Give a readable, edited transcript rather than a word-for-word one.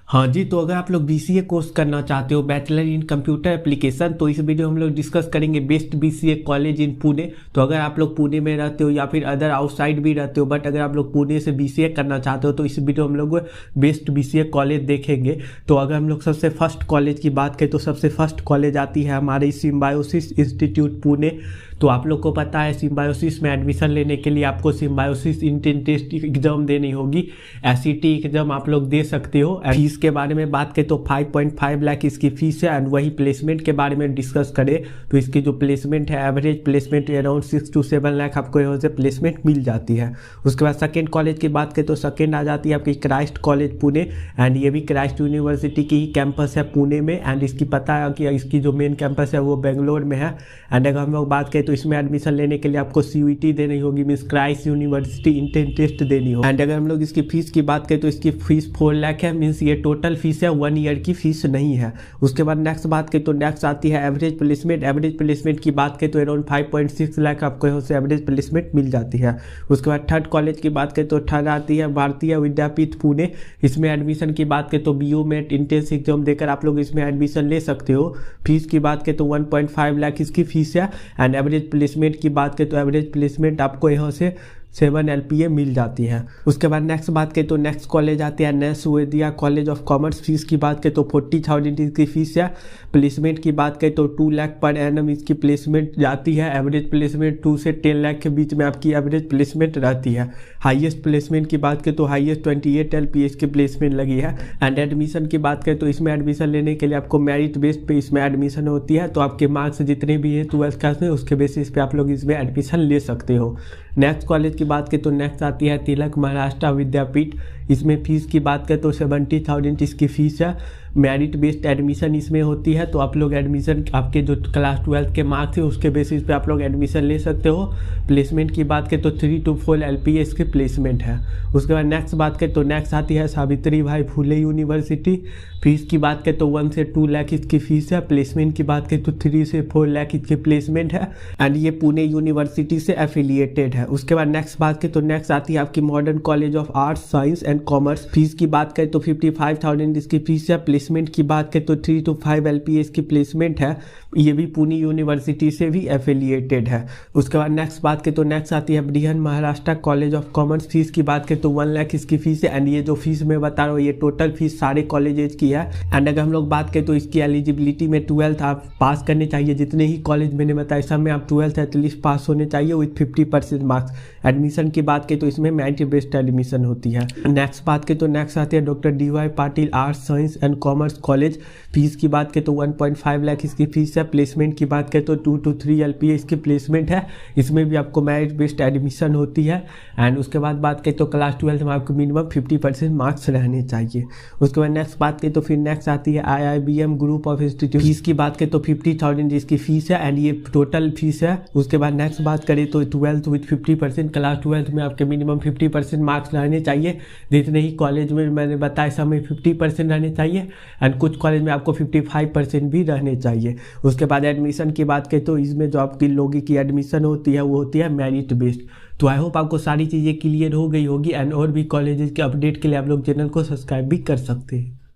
हाँ जी, तो अगर आप लोग BCA कोर्स करना चाहते हो, बैचलर इन कंप्यूटर एप्लीकेशन, तो इस वीडियो में हम लोग डिस्कस करेंगे best BCA college in Pune. तो अगर आप लोग पुणे में रहते हो या फिर अदर आउटसाइड भी रहते हो, बट अगर आप लोग पुणे से BCA करना चाहते हो तो इस वीडियो हम लोग बेस्ट BCA कॉलेज देखेंगे। तो अगर हम लोग सबसे फर्स्ट कॉलेज की बात करें तो सबसे फर्स्ट कॉलेज आती है हमारे सिम्बायोसिस इंस्टीट्यूट पुणे। तो आप लोग को पता है सिम्बायोसिस में एडमिशन लेने के लिए आपको सिम्बायोसिस इंट्रेंस टेस्ट एग्जाम देनी होगी। SET एग्जाम आप लोग दे सकते हो। फीस के बारे में बात करें तो 5.5 लाख इसकी फीस है। एंड वही प्लेसमेंट के बारे में डिस्कस करें तो इसकी जो प्लेसमेंट है, average placement around 6 to 7 lakh आपको यहाँ से प्लेसमेंट मिल जाती है। उसके बाद सेकेंड कॉलेज की बात करें तो सेकेंड आ जाती है आपकी क्राइस्ट कॉलेज पुणे। एंड ये भी क्राइस्ट यूनिवर्सिटी की ही कैंपस है पुणे में। एंड इसकी पता है कि इसकी जो मेन कैंपस है वो बेंगलोर में है। एंड अगर हम लोग बात करें तो इसमें एडमिशन लेने के लिए आपको CUET देनी होगी, means Christ university entrance test देनी होगी। एंड अगर हम लोग इसकी फीस की बात करें तो इसकी फीस 4 लाख है, मीन्स ये टोटल फीस है, 1 ईयर की फीस नहीं है। उसके बाद नेक्स्ट बात करें तो नेक्स्ट आती है एवरेज प्लेसमेंट। एवरेज प्लेसमेंट की बात करें तो अराउंड 5.6 लाख आपको यहाँ से एवरेज प्लेसमेंट मिल जाती है। उसके बाद थर्ड कॉलेज की बात करें तो थर्ड आती है भारतीय विद्यापीठ पुणे। इसमें एडमिशन की बात करें तो BOMET इंट्रेंस एग्जाम देकर आप लोग इसमें एडमिशन ले सकते हो। फीस की बात करें तो 1.5 लाख इसकी फीस है। एंड एवरेज प्लेसमेंट की बात करें तो एवरेज प्लेसमेंट आपको यहाँ से 7 LPA मिल जाती है। उसके बाद नेक्स्ट बात करें तो नेक्स्ट कॉलेज आती है नसवेदिया कॉलेज ऑफ कॉमर्स। फीस की बात करें तो 40,000 इसकी फीस है। प्लेसमेंट की बात करें तो 2 लाख पर एनम इसकी प्लेसमेंट जाती है। एवरेज प्लेसमेंट 2 से 10 लाख के बीच में आपकी एवरेज प्लेसमेंट रहती है। हाईएस्ट प्लेसमेंट की बात करें तो हाईएस्ट 28 LPA इसकी प्लेसमेंट लगी है। एंड एडमिशन की बात करें तो इसमें एडमिशन लेने के लिए आपको मेरिट बेस्ड पे इसमें एडमिशन होती है। तो आपके मार्क्स जितने भी हैं 12th क्लास में, उसके बेसिस पे आप लोग इसमें एडमिशन ले सकते हो। नेक्स्ट कॉलेज की बात करें तो नेक्स्ट आती है तिलक महाराष्ट्र विद्यापीठ। इसमें फीस की बात करें तो 70,000 इसकी फीस है। मेरिट बेस्ड एडमिशन इसमें होती है। तो आप लोग एडमिशन आपके जो क्लास 12th के मार्क्स है उसके बेसिस पे आप लोग एडमिशन ले सकते हो। प्लेसमेंट की बात करें तो 3 to 4 LPA इसकी प्लेसमेंट है। उसके बाद नेक्स्ट बात करें तो नेक्स्ट आती है सावित्री भाई फुले यूनिवर्सिटी। फीस की बात करें तो 1 से 2 लाख इसकी फीस है। प्लेसमेंट की बात करें तो 3 से 4 लाख इसकी प्लेसमेंट है। एंड ये पुणे यूनिवर्सिटी से एफिलिएटेड है। उसके बाद नेक्स्ट बात करें तो नेक्स्ट आती है आपकी modern college of arts science and commerce. Fees की बात करें तो 55,000 इसकी फीस है। प्लेसमेंट की बात करें तो 3 to 5 LPA इसकी प्लेसमेंट है। ये भी पुणे यूनिवर्सिटी से भी एफिलिएटेड है। उसके बाद नेक्स्ट बात करें तो नेक्स्ट आती है Brihan Maharashtra college of commerce. Fees की बात करें तो 1 लाख इसकी फीस है। एंड ये जो फीस मैं बता रहा हूँ ये टोटल फीस सारे कॉलेजेस की है। एंड अगर हम लोग बात करें तो इसकी एलिजिबिलिटी में 12th आप पास करने चाहिए। जितने ही कॉलेज मैंने बताया सब में आप 12th एटलीस्ट पास होने चाहिए विथ 50% मार्क्स। एडमिशन की बात करें तो इसमें मेरिट बेस्ड एडमिशन होती है। नेक्स्ट बात करें तो नेक्स्ट आती है doctor DY Patil arts science and commerce college. Fees की बात करें तो 1.5 लाख इसकी फीस है। प्लेसमेंट की बात करें तो 2 to 3 LPA इसकी प्लेसमेंट है। इसमें भी आपको मेरिट बेस्ड एडमिशन होती है। एंड उसके बाद बात करें तो क्लास 12th में आपको मिनिमम 50% मार्क्स रहने चाहिए। उसके बाद नेक्स्ट बात करें तो फिर नेक्स्ट आती है IIBM group of institute. Fees की बात करें तो 50,000 इसकी फीस है। एंड ये टोटल फीस है। उसके बाद नेक्स्ट बात करें तो 12th विथ 50%, क्लास 12th में आपके मिनिमम 50% मार्क्स रहने चाहिए। जितने ही कॉलेज में मैंने बताया सब में 50% रहने चाहिए। एंड कुछ कॉलेज में आपको 55% भी रहने चाहिए। उसके बाद एडमिशन की बात करें तो इसमें जो आपकी लोगों की एडमिशन होती है वो होती है मेरिट बेस्ड। तो आई होप आपको सारी चीज़ें क्लियर हो गई होगी। एंड और भी कॉलेजेस के अपडेट के लिए आप लोग चैनल को सब्सक्राइब भी कर सकते हैं।